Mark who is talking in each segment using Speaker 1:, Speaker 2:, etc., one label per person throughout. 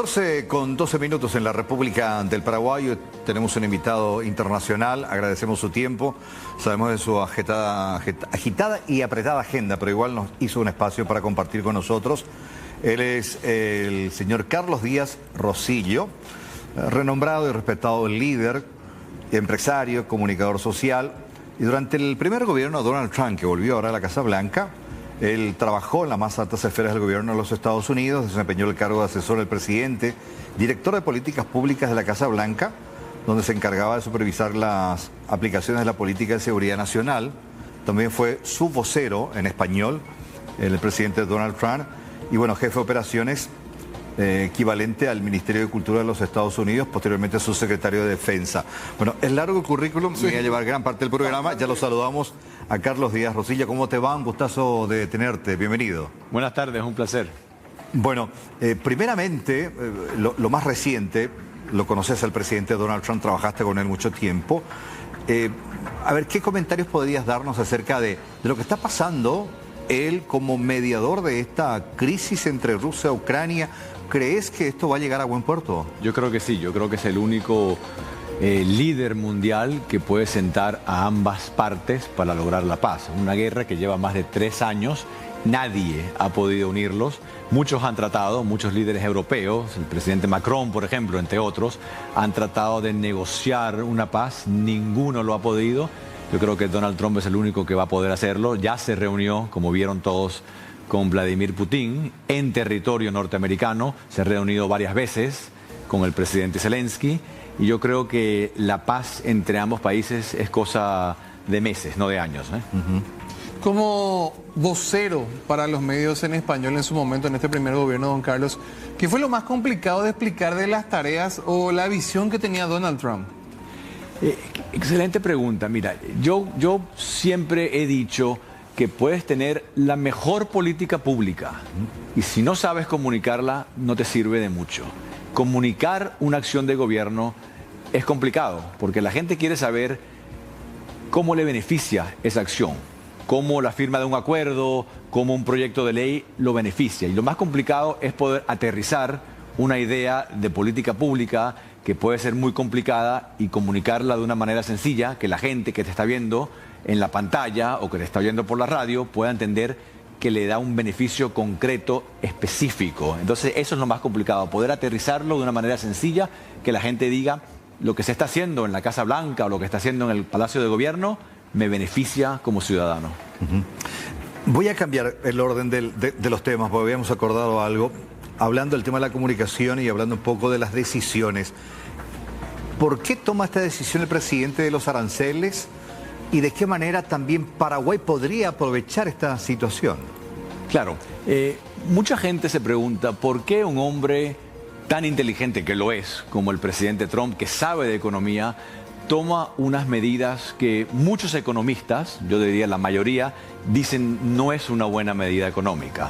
Speaker 1: 14:12 en la República del Paraguay. Tenemos un invitado internacional, agradecemos su tiempo, sabemos de su agitada y apretada agenda, pero igual nos hizo un espacio para compartir con nosotros. Él es el señor Carlos Díaz Rosillo, renombrado y respetado líder, empresario, comunicador social. Y durante el primer gobierno de Donald Trump, que volvió ahora a la Casa Blanca, él trabajó en las más altas esferas del gobierno de los Estados Unidos, desempeñó el cargo de asesor del presidente, director de políticas públicas de la Casa Blanca, donde se encargaba de supervisar las aplicaciones de la política de seguridad nacional. También fue su vocero en español, el presidente Donald Trump, y bueno, jefe de operaciones equivalente al Ministerio de Cultura de los Estados Unidos, posteriormente subsecretario de Defensa. Bueno, es largo el currículum, sí. Me voy a llevar gran parte del programa. Ya lo saludamos a Carlos Díaz Rosillo. ¿Cómo te va? Un gustazo de tenerte. Bienvenido.
Speaker 2: Buenas tardes, un placer.
Speaker 1: Bueno, primeramente, lo más reciente, lo conoces al presidente Donald Trump, trabajaste con él mucho tiempo. A ver, ¿qué comentarios podrías darnos acerca de lo que está pasando él como mediador de esta crisis entre Rusia y Ucrania? ¿Crees que esto va a llegar a buen puerto?
Speaker 2: Yo creo que sí, yo creo que es el único líder mundial que puede sentar a ambas partes para lograr la paz. Una guerra que lleva más de 3 años, nadie ha podido unirlos. Muchos han tratado, muchos líderes europeos, el presidente Macron, por ejemplo, entre otros, han tratado de negociar una paz, ninguno lo ha podido. Yo creo que Donald Trump es el único que va a poder hacerlo. Ya se reunió, como vieron todos, con Vladimir Putin en territorio norteamericano. Se ha reunido varias veces con el presidente Zelensky. Y yo creo que la paz entre ambos países es cosa de meses, no de años.
Speaker 3: Como vocero para los medios en español en su momento, en este primer gobierno, don Carlos, ¿qué fue lo más complicado de explicar de las tareas o la visión que tenía Donald Trump?
Speaker 2: Excelente pregunta. Mira, yo siempre he dicho que puedes tener la mejor política pública y si no sabes comunicarla, no te sirve de mucho. Comunicar una acción de gobierno es complicado porque la gente quiere saber cómo le beneficia esa acción, cómo la firma de un acuerdo, cómo un proyecto de ley lo beneficia. Y lo más complicado es poder aterrizar una idea de política pública que puede ser muy complicada y comunicarla de una manera sencilla, que la gente que te está viendo en la pantalla o que te está oyendo por la radio pueda entender que le da un beneficio concreto, específico. Entonces eso es lo más complicado, poder aterrizarlo de una manera sencilla, que la gente diga lo que se está haciendo en la Casa Blanca o lo que está haciendo en el Palacio de Gobierno me beneficia como ciudadano.
Speaker 1: Voy a cambiar el orden de los temas, porque habíamos acordado algo, hablando del tema de la comunicación y hablando un poco de las decisiones. ¿Por qué toma esta decisión el presidente de los aranceles? ¿Y de qué manera también Paraguay podría aprovechar esta situación?
Speaker 2: Claro, mucha gente se pregunta por qué un hombre tan inteligente, que lo es, como el presidente Trump, que sabe de economía, toma unas medidas que muchos economistas, yo diría la mayoría, dicen no es una buena medida económica.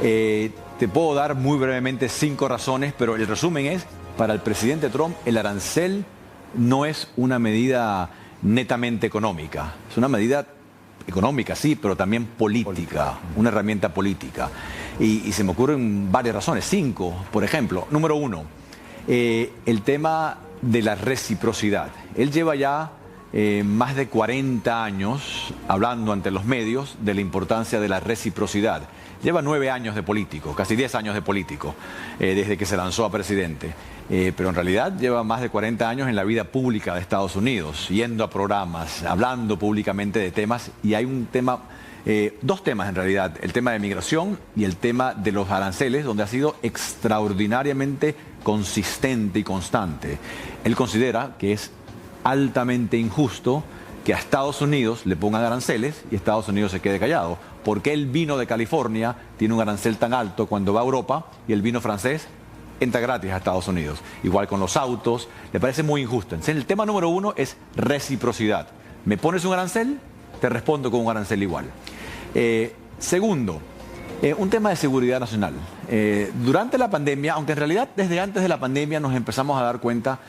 Speaker 2: Te puedo dar muy brevemente 5 razones, pero el resumen es, para el presidente Trump, el arancel no es una medida netamente económica. Es una medida económica, sí, pero también política, una herramienta política. Y se me ocurren varias razones, 5, por ejemplo. Número 1, el tema de la reciprocidad. Él lleva ya más de 40 años hablando ante los medios de la importancia de la reciprocidad. Lleva 9 años de político, casi 10 años de político, desde que se lanzó a presidente. Pero en realidad lleva más de 40 años en la vida pública de Estados Unidos, yendo a programas, hablando públicamente de temas. Y hay un tema, 2 temas en realidad, el tema de migración y el tema de los aranceles, donde ha sido extraordinariamente consistente y constante. Él considera que es altamente injusto que a Estados Unidos le pongan aranceles y Estados Unidos se quede callado. Porque el vino de California tiene un arancel tan alto cuando va a Europa y el vino francés entra gratis a Estados Unidos. Igual con los autos, le parece muy injusto. Entonces, el tema número 1 es reciprocidad. ¿Me pones un arancel? Te respondo con un arancel igual. Segundo, un tema de seguridad nacional. Durante la pandemia, aunque en realidad desde antes de la pandemia nos empezamos a dar cuenta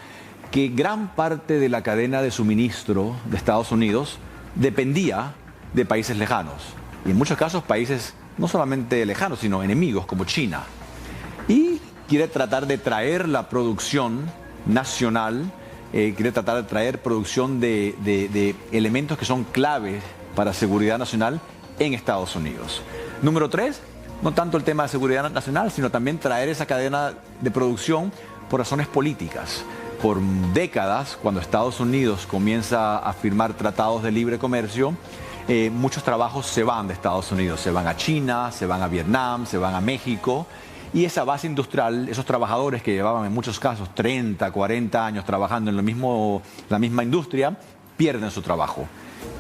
Speaker 2: que gran parte de la cadena de suministro de Estados Unidos dependía de países lejanos. Y en muchos casos países no solamente lejanos, sino enemigos como China. Y quiere tratar de traer la producción nacional, quiere tratar de traer producción de elementos que son claves para seguridad nacional en Estados Unidos. Número 3, no tanto el tema de seguridad nacional, sino también traer esa cadena de producción por razones políticas. Por décadas, cuando Estados Unidos comienza a firmar tratados de libre comercio, muchos trabajos se van de Estados Unidos, se van a China, se van a Vietnam, se van a México, y esa base industrial, esos trabajadores que llevaban en muchos casos 30, 40 años trabajando en la misma industria, pierden su trabajo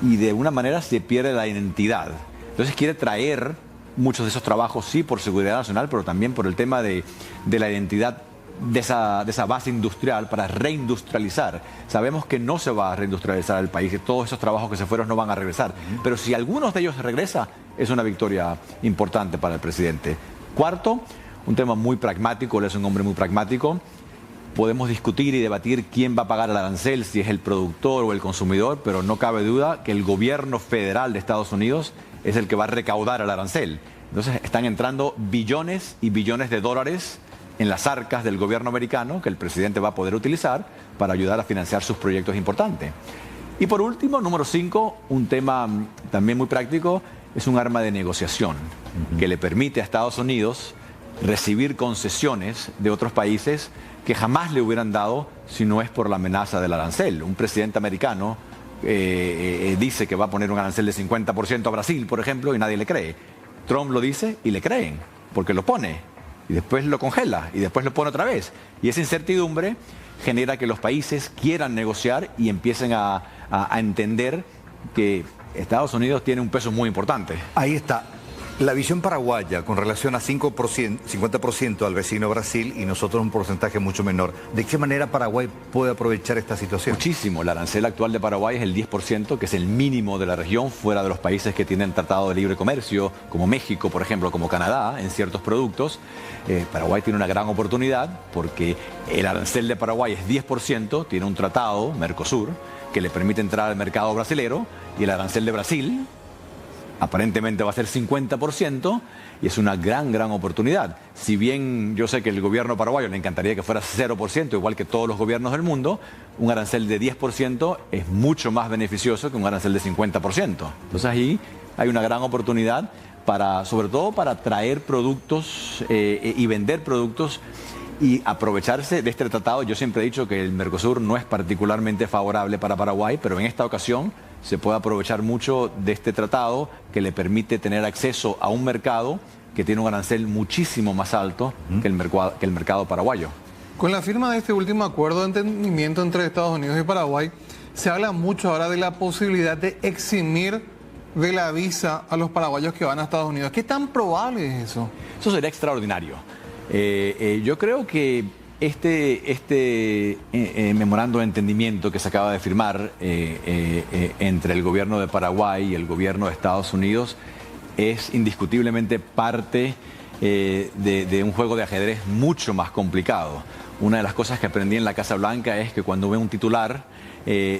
Speaker 2: y de una manera se pierde la identidad. Entonces quiere traer muchos de esos trabajos, sí, por seguridad nacional, pero también por el tema de la identidad de esa base industrial para reindustrializar. Sabemos que no se va a reindustrializar el país, que todos esos trabajos que se fueron no van a regresar, pero si algunos de ellos regresa, es una victoria importante para el presidente. Cuarto, un tema muy pragmático, él es un hombre muy pragmático. Podemos discutir y debatir quién va a pagar el arancel, si es el productor o el consumidor, pero no cabe duda que el gobierno federal de Estados Unidos es el que va a recaudar el arancel. Entonces están entrando billones y billones de dólares en las arcas del gobierno americano que el presidente va a poder utilizar para ayudar a financiar sus proyectos importantes. Y por último, número 5, un tema también muy práctico, es un arma de negociación que le permite a Estados Unidos recibir concesiones de otros países que jamás le hubieran dado si no es por la amenaza del arancel. Un presidente americano dice que va a poner un arancel de 50% a Brasil, por ejemplo, y nadie le cree. Trump lo dice y le creen, porque lo pone, y después lo congela, y después lo pone otra vez. Y esa incertidumbre genera que los países quieran negociar y empiecen a entender que Estados Unidos tiene un peso muy importante.
Speaker 1: Ahí está. La visión paraguaya con relación a 50% al vecino Brasil y nosotros un porcentaje mucho menor. ¿De qué manera Paraguay puede aprovechar esta situación?
Speaker 2: Muchísimo. El arancel actual de Paraguay es el 10%, que es el mínimo de la región, fuera de los países que tienen tratado de libre comercio, como México, por ejemplo, como Canadá, en ciertos productos. Paraguay tiene una gran oportunidad porque el arancel de Paraguay es 10%, tiene un tratado, Mercosur, que le permite entrar al mercado brasilero, y el arancel de Brasil aparentemente va a ser 50% y es una gran oportunidad. Si bien yo sé que el gobierno paraguayo le encantaría que fuera 0%, igual que todos los gobiernos del mundo, un arancel de 10% es mucho más beneficioso que un arancel de 50%. Entonces ahí hay una gran oportunidad sobre todo para traer productos y vender productos y aprovecharse de este tratado. Yo siempre he dicho que el Mercosur no es particularmente favorable para Paraguay, pero en esta ocasión se puede aprovechar mucho de este tratado que le permite tener acceso a un mercado que tiene un arancel muchísimo más alto que el mercado paraguayo.
Speaker 3: Con la firma de este último acuerdo de entendimiento entre Estados Unidos y Paraguay, se habla mucho ahora de la posibilidad de eximir de la visa a los paraguayos que van a Estados Unidos. ¿Qué tan probable es eso?
Speaker 2: Eso sería extraordinario. Yo creo que este memorando de entendimiento que se acaba de firmar entre el gobierno de Paraguay y el gobierno de Estados Unidos es indiscutiblemente parte de un juego de ajedrez mucho más complicado. Una de las cosas que aprendí en la Casa Blanca es que cuando ve un titular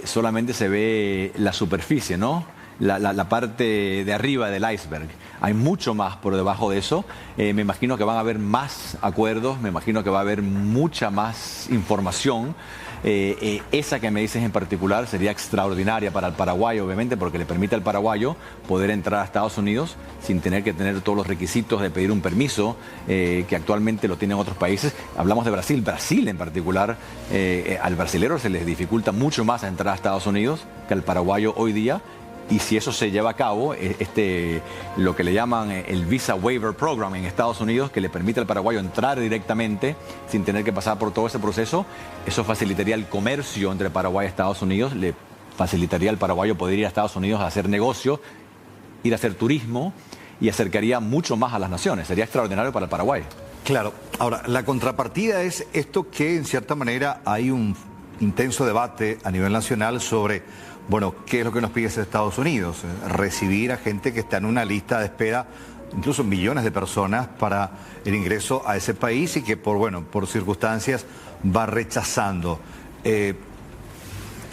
Speaker 2: solamente se ve la superficie, ¿no? La parte de arriba del iceberg. Hay mucho más por debajo de eso. Me imagino que van a haber más acuerdos, me imagino que va a haber mucha más información. Esa que me dices en particular sería extraordinaria para el Paraguay, obviamente, porque le permite al paraguayo poder entrar a Estados Unidos sin tener que tener todos los requisitos de pedir un permiso que actualmente lo tienen otros países. Hablamos de Brasil. Brasil en particular, al brasilero se les dificulta mucho más entrar a Estados Unidos que al paraguayo hoy día. Y si eso se lleva a cabo, lo que le llaman el Visa Waiver Program en Estados Unidos, que le permite al paraguayo entrar directamente sin tener que pasar por todo ese proceso, eso facilitaría el comercio entre Paraguay y Estados Unidos, le facilitaría al paraguayo poder ir a Estados Unidos a hacer negocio, ir a hacer turismo y acercaría mucho más a las naciones. Sería extraordinario para el Paraguay.
Speaker 1: Claro. Ahora, la contrapartida es esto que en cierta manera hay un intenso debate a nivel nacional sobre, bueno, ¿qué es lo que nos pide Estados Unidos? Recibir a gente que está en una lista de espera, incluso millones de personas, para el ingreso a ese país y que por circunstancias va rechazando. ¿Qué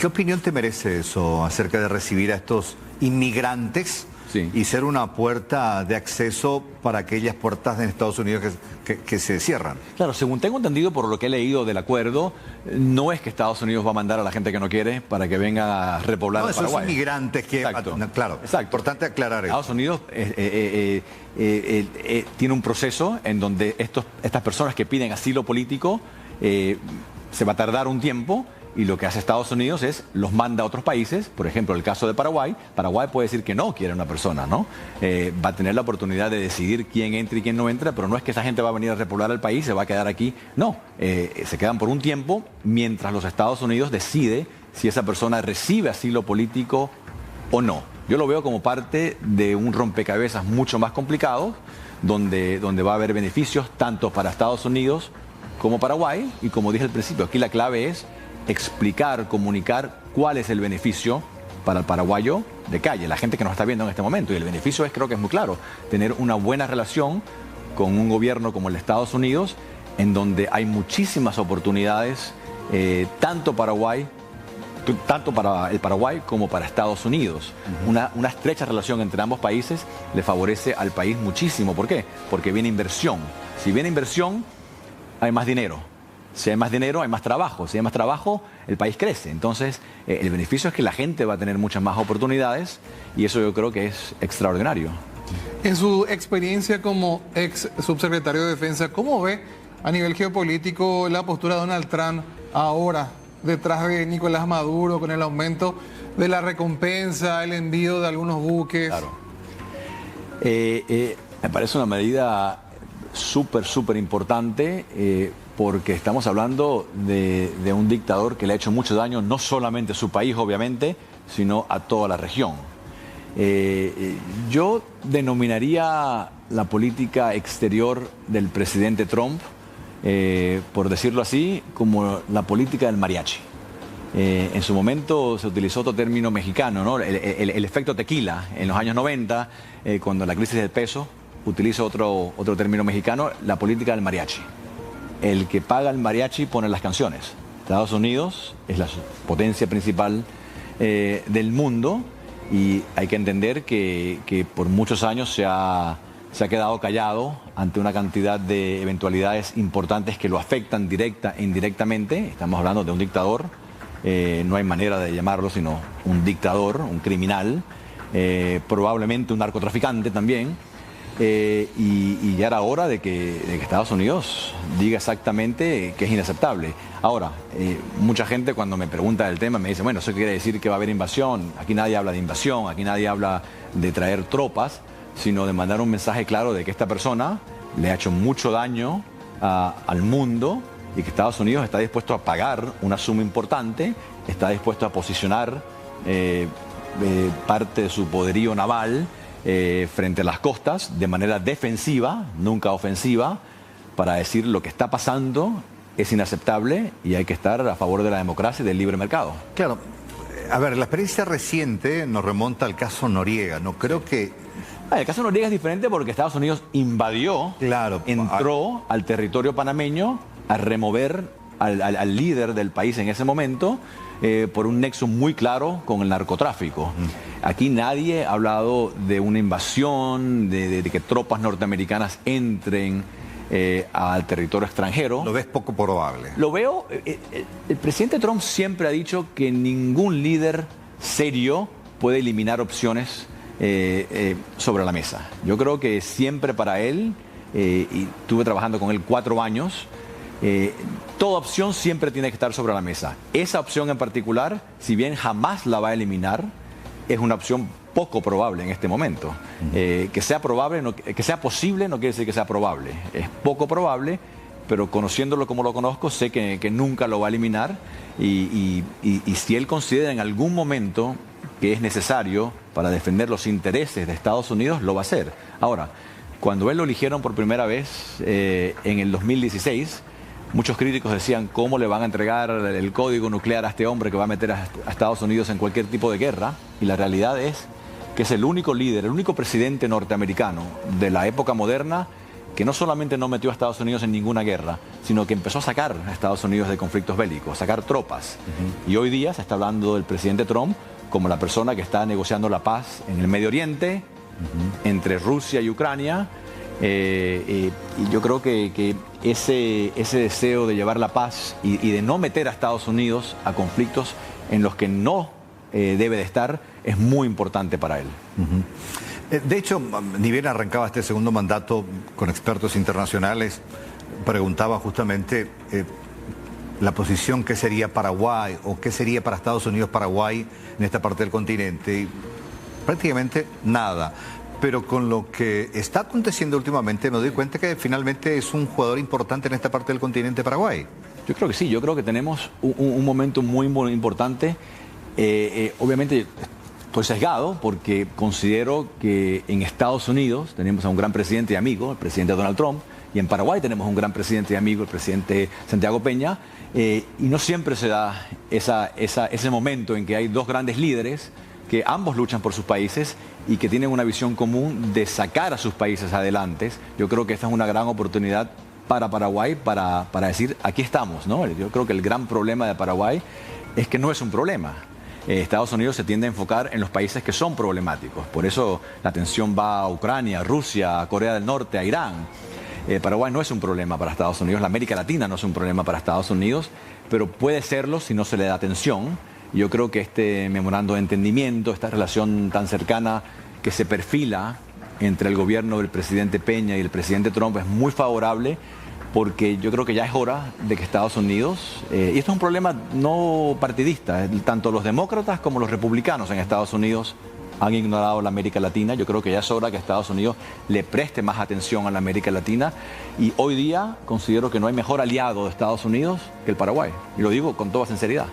Speaker 1: opinión te merece eso acerca de recibir a estos inmigrantes
Speaker 2: Sí.
Speaker 1: y ser una puerta de acceso para aquellas puertas en Estados Unidos que se cierran.
Speaker 2: Claro, según tengo entendido por lo que he leído del acuerdo, no es que Estados Unidos va a mandar a la gente que no quiere para que venga a repoblar
Speaker 1: No, esos
Speaker 2: Paraguay.
Speaker 1: son migrantes que...
Speaker 2: Exacto.
Speaker 1: Claro,
Speaker 2: Exacto.
Speaker 1: Importante aclarar eso.
Speaker 2: Estados Unidos tiene un proceso en donde estas personas que piden asilo político se va a tardar un tiempo, y lo que hace Estados Unidos es los manda a otros países. Por ejemplo, el caso de Paraguay. Paraguay puede decir que no quiere una persona, ¿no? Va a tener la oportunidad de decidir quién entra y quién no entra, pero no es que esa gente va a venir a repoblar el país, se va a quedar aquí. No, se quedan por un tiempo mientras los Estados Unidos decide si esa persona recibe asilo político o no. Yo lo veo como parte de un rompecabezas mucho más complicado, donde va a haber beneficios tanto para Estados Unidos como Paraguay, y como dije al principio, aquí la clave es explicar, comunicar cuál es el beneficio para el paraguayo de calle, la gente que nos está viendo en este momento. Y el beneficio creo que es muy claro, tener una buena relación con un gobierno como el de Estados Unidos, en donde hay muchísimas oportunidades, tanto para el Paraguay como para Estados Unidos. Una estrecha relación entre ambos países le favorece al país muchísimo. ¿Por qué? Porque viene inversión. Si viene inversión, hay más dinero. Si hay más dinero, hay más trabajo. Si hay más trabajo, el país crece. Entonces, el beneficio es que la gente va a tener muchas más oportunidades, y eso yo creo que es extraordinario.
Speaker 3: En su experiencia como ex subsecretario de Defensa, ¿cómo ve a nivel geopolítico la postura de Donald Trump ahora, detrás de Nicolás Maduro, con el aumento de la recompensa, el envío de algunos buques?
Speaker 2: Claro. Me parece una medida súper importante, porque estamos hablando de un dictador que le ha hecho mucho daño, no solamente a su país, obviamente, sino a toda la región. Yo denominaría la política exterior del presidente Trump, por decirlo así, como la política del mariachi. En su momento se utilizó otro término mexicano, ¿no? El efecto tequila. En los años 90, cuando la crisis del peso, utilizo otro término mexicano, la política del mariachi. El que paga el mariachi pone las canciones. Estados Unidos es la potencia principal del mundo, y hay que entender que por muchos años se ha quedado callado ante una cantidad de eventualidades importantes que lo afectan directa e indirectamente. Estamos hablando de un dictador, no hay manera de llamarlo sino un dictador, un criminal, probablemente un narcotraficante también. Y ya era hora de que Estados Unidos diga exactamente que es inaceptable. Ahora, mucha gente cuando me pregunta del tema me dice, bueno, eso quiere decir que va a haber invasión. Aquí nadie habla de invasión, aquí nadie habla de traer tropas, sino de mandar un mensaje claro de que esta persona le ha hecho mucho daño al mundo, y que Estados Unidos está dispuesto a pagar una suma importante, está dispuesto a posicionar parte de su poderío naval frente a las costas de manera defensiva, nunca ofensiva, para decir lo que está pasando es inaceptable y hay que estar a favor de la democracia y del libre mercado.
Speaker 1: Claro. A ver, la experiencia reciente nos remonta al caso Noriega. No creo que...
Speaker 2: El caso Noriega es diferente porque Estados Unidos invadió, entró al territorio panameño a remover al líder del país en ese momento, por un nexo muy claro con el narcotráfico. Aquí nadie ha hablado de una invasión, de que tropas norteamericanas entren al territorio extranjero.
Speaker 1: ¿Lo ves poco probable?
Speaker 2: Lo veo... el presidente Trump siempre ha dicho que ningún líder serio puede eliminar opciones sobre la mesa. Yo creo que siempre para él, y estuve trabajando con él 4 años, toda opción siempre tiene que estar sobre la mesa. Esa opción en particular, si bien jamás la va a eliminar, es una opción poco probable en este momento. Que sea probable, que sea posible no quiere decir que sea probable. Es poco probable, pero conociéndolo como lo conozco, sé que nunca lo va a eliminar, y si él considera en algún momento que es necesario para defender los intereses de Estados Unidos, lo va a hacer. Ahora, cuando él lo eligieron por primera vez en el 2016, muchos críticos decían, ¿cómo le van a entregar el código nuclear a este hombre que va a meter a Estados Unidos en cualquier tipo de guerra? Y la realidad es que es el único líder, el único presidente norteamericano de la época moderna que no solamente no metió a Estados Unidos en ninguna guerra, sino que empezó a sacar a Estados Unidos de conflictos bélicos, a sacar tropas. Y hoy día se está hablando del presidente Trump como la persona que está negociando la paz en el Medio Oriente, entre Rusia y Ucrania. Y yo creo que ese deseo de llevar la paz y de no meter a Estados Unidos a conflictos en los que no debe de estar es muy importante para él.
Speaker 1: De hecho, ni bien arrancaba este segundo mandato con expertos internacionales, preguntaba justamente la posición que sería Paraguay o qué sería para Estados Unidos Paraguay en esta parte del continente. Y prácticamente nada. Pero con lo que está aconteciendo últimamente me doy cuenta que finalmente es un jugador importante en esta parte del continente Paraguay.
Speaker 2: Yo creo que sí, yo creo que tenemos un momento muy, muy importante. Obviamente estoy sesgado porque considero que en Estados Unidos tenemos a un gran presidente y amigo, el presidente Donald Trump, y en Paraguay tenemos un gran presidente y amigo, el presidente Santiago Peña, y no siempre se da ese momento en que hay dos grandes líderes que ambos luchan por sus países y que tienen una visión común de sacar a sus países adelante. Yo creo que esta es una gran oportunidad para Paraguay para decir, aquí estamos, ¿no? Yo creo que el gran problema de Paraguay es que no es un problema. Estados Unidos se tiende a enfocar en los países que son problemáticos. Por eso la atención va a Ucrania, a Rusia, a Corea del Norte, a Irán. Paraguay no es un problema para Estados Unidos, la América Latina no es un problema para Estados Unidos, pero puede serlo si no se le da atención. Yo creo que este memorando de entendimiento, esta relación tan cercana que se perfila entre el gobierno del presidente Peña y el presidente Trump es muy favorable, porque yo creo que ya es hora de que Estados Unidos, y esto es un problema no partidista, tanto los demócratas como los republicanos en Estados Unidos han ignorado la América Latina. Yo creo que ya es hora que Estados Unidos le preste más atención a la América Latina, y hoy día considero que no hay mejor aliado de Estados Unidos que el Paraguay, y lo digo con toda sinceridad.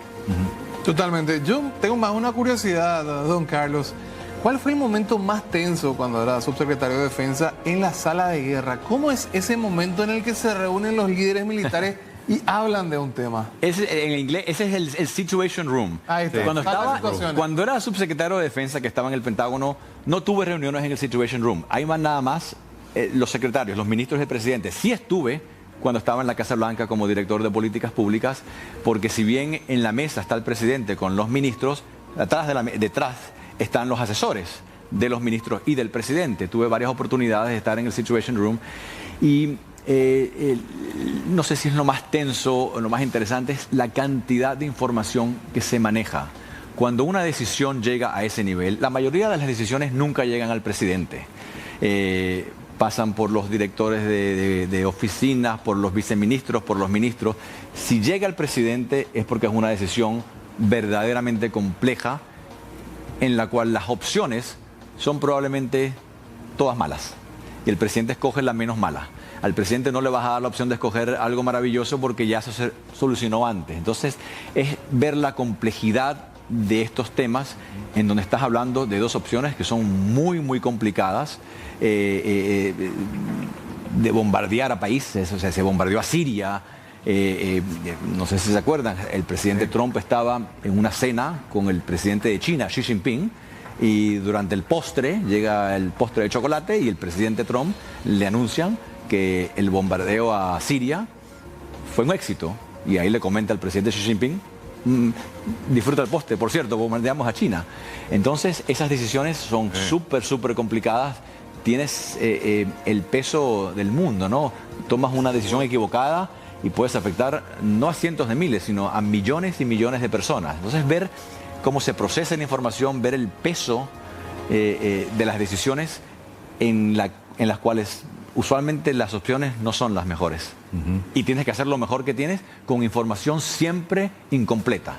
Speaker 3: Totalmente. Yo tengo más una curiosidad, don Carlos. ¿Cuál fue el momento más tenso cuando era subsecretario de Defensa en la sala de guerra? ¿Cómo es ese momento en el que se reúnen los líderes militares y hablan de un tema?
Speaker 2: En inglés, ese es el Situation Room.
Speaker 3: Ahí está.
Speaker 2: Cuando era subsecretario de Defensa que estaba en el Pentágono, no tuve reuniones en el Situation Room. Ahí van nada más los secretarios, los ministros del presidente. Sí estuve cuando estaba en la Casa Blanca como director de políticas públicas, porque si bien en la mesa está el presidente con los ministros, detrás están los asesores de los ministros y del presidente. Tuve varias oportunidades de estar en el Situation Room y no sé si es lo más tenso o lo más interesante, es la cantidad de información que se maneja. Cuando una decisión llega a ese nivel, la mayoría de las decisiones nunca llegan al presidente. Pasan por los directores de oficinas, por los viceministros, por los ministros. Si llega al presidente es porque es una decisión verdaderamente compleja, en la cual las opciones son probablemente todas malas. Y el presidente escoge la menos mala. Al presidente no le vas a dar la opción de escoger algo maravilloso porque ya se solucionó antes. Entonces, es ver la complejidad de estos temas en donde estás hablando de dos opciones que son muy, muy complicadas. De bombardear a países, o sea, se bombardeó a Siria. No sé si se acuerdan, el presidente Trump estaba en una cena con el presidente de China, Xi Jinping, y durante el postre, llega el postre de chocolate y el presidente Trump le anuncian que el bombardeo a Siria fue un éxito. Y ahí le comenta al presidente Xi Jinping, disfruta el postre, por cierto, bombardeamos a China. Entonces, esas decisiones son súper complicadas. Tienes el peso del mundo, ¿no? Tomas una decisión equivocada y puedes afectar no a cientos de miles, sino a millones y millones de personas. Entonces, ver cómo se procesa la información, ver el peso de las decisiones en las cuales usualmente las opciones no son las mejores. Y tienes que hacer lo mejor que tienes con información siempre incompleta.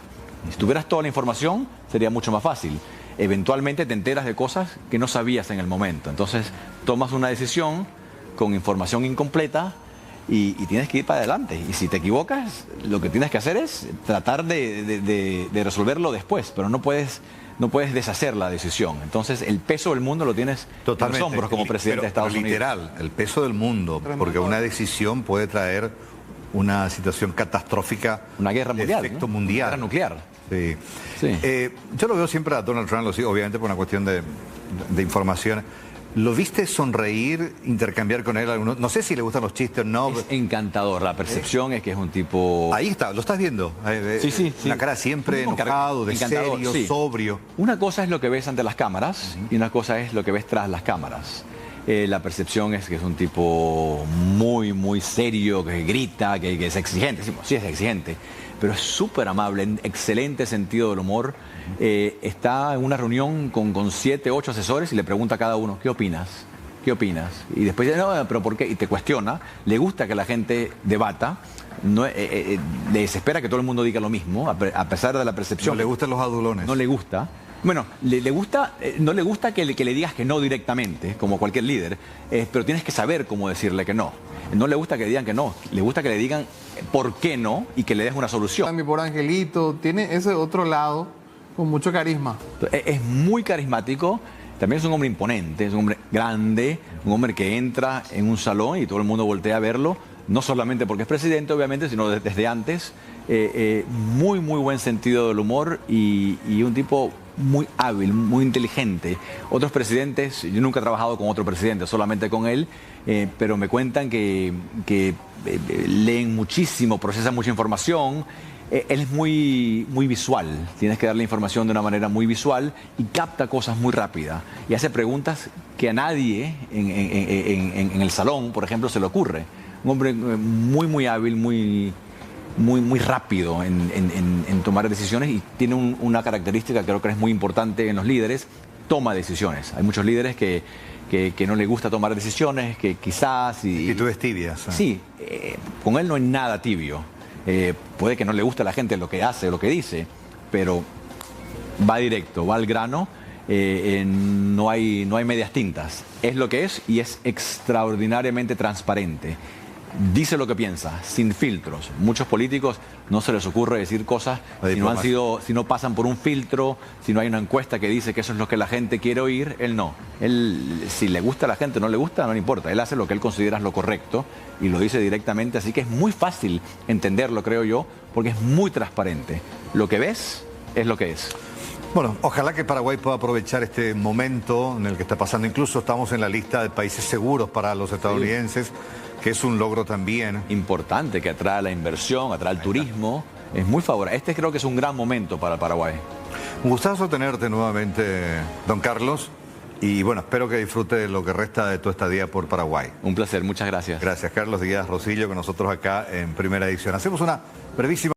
Speaker 2: Si tuvieras toda la información, sería mucho más fácil. Eventualmente te enteras de cosas que no sabías en el momento. Entonces, tomas una decisión con información incompleta y tienes que ir para adelante. Y si te equivocas, lo que tienes que hacer es tratar de resolverlo después, pero no puedes deshacer la decisión. Entonces, el peso del mundo lo tienes
Speaker 1: totalmente
Speaker 2: en los hombros como presidente de Estados Unidos.
Speaker 1: Literal, el peso del mundo, porque una decisión puede traer una situación catastrófica.
Speaker 2: Una guerra mundial.
Speaker 1: De efecto
Speaker 2: ¿no?
Speaker 1: mundial.
Speaker 2: Una guerra nuclear.
Speaker 1: Sí.
Speaker 2: Sí.
Speaker 1: Yo lo veo siempre a Donald Trump, lo sigo, obviamente por una cuestión de información. ¿Lo viste sonreír, intercambiar con él algunos? No sé si le gustan los chistes o no.
Speaker 2: Es encantador. La percepción es que es un tipo...
Speaker 1: Ahí está, lo estás viendo.
Speaker 2: Sí.
Speaker 1: La cara siempre enojado, de serio,
Speaker 2: sí.
Speaker 1: sobrio.
Speaker 2: Una cosa es lo que ves ante las cámaras y una cosa es lo que ves tras las cámaras. La percepción es que es un tipo muy, muy serio, que grita, que es exigente. Sí, es exigente, pero es súper amable, en excelente sentido del humor. Está en una reunión con 7, 8 asesores y le pregunta a cada uno, ¿qué opinas? ¿Qué opinas? Y después dice, no, pero ¿por qué? Y te cuestiona. Le gusta que la gente debata. No, le desespera que todo el mundo diga lo mismo, a pesar de la percepción.
Speaker 1: No le gustan los adulones.
Speaker 2: No le gusta. Bueno, le gusta, no le gusta que le digas que no directamente, como cualquier líder, pero tienes que saber cómo decirle que no. No le gusta que le digan que no, le gusta que le digan por qué no y que le des una solución.
Speaker 3: Mi pobre angelito, tiene ese otro lado con mucho carisma.
Speaker 2: Es muy carismático, también es un hombre imponente, es un hombre grande, un hombre que entra en un salón y todo el mundo voltea a verlo, no solamente porque es presidente, obviamente, sino desde antes. Muy buen sentido del humor y un tipo muy hábil, muy inteligente. Otros presidentes, yo nunca he trabajado con otro presidente, solamente con él, pero me cuentan que leen muchísimo, procesan mucha información. Él es muy visual, tienes que darle información de una manera muy visual y capta cosas muy rápidas y hace preguntas que a nadie en el salón, por ejemplo, se le ocurre. Un hombre muy hábil, muy rápido en tomar decisiones y tiene una característica que creo que es muy importante en los líderes, toma decisiones. Hay muchos líderes que no les gusta tomar decisiones, que quizás...
Speaker 1: Y tú eres tibia.
Speaker 2: Sí, con él no hay nada tibio. Puede que no le guste a la gente lo que hace o lo que dice, pero va directo, va al grano, no hay medias tintas. Es lo que es y es extraordinariamente transparente. Dice lo que piensa, sin filtros. Muchos políticos no se les ocurre decir cosas si no pasan por un filtro, si no hay una encuesta que dice que eso es lo que la gente quiere oír. Él no. Él, si le gusta a la gente o no le gusta, no le importa. Él hace lo que él considera lo correcto y lo dice directamente. Así que es muy fácil entenderlo, creo yo, porque es muy transparente. Lo que ves es lo que es.
Speaker 1: Bueno, ojalá que Paraguay pueda aprovechar este momento en el que está pasando. Incluso estamos en la lista de países seguros para los estadounidenses. Sí. Que es un logro también.
Speaker 2: Importante, que atrae la inversión, atrae el turismo. Es muy favorable. Este creo que es un gran momento para Paraguay.
Speaker 1: Un gustazo tenerte nuevamente, don Carlos. Y bueno, espero que disfrute lo que resta de tu estadía por Paraguay.
Speaker 2: Un placer, muchas gracias.
Speaker 1: Gracias, Carlos Díaz Rosillo, con nosotros acá en Primera Edición. Hacemos una brevísima...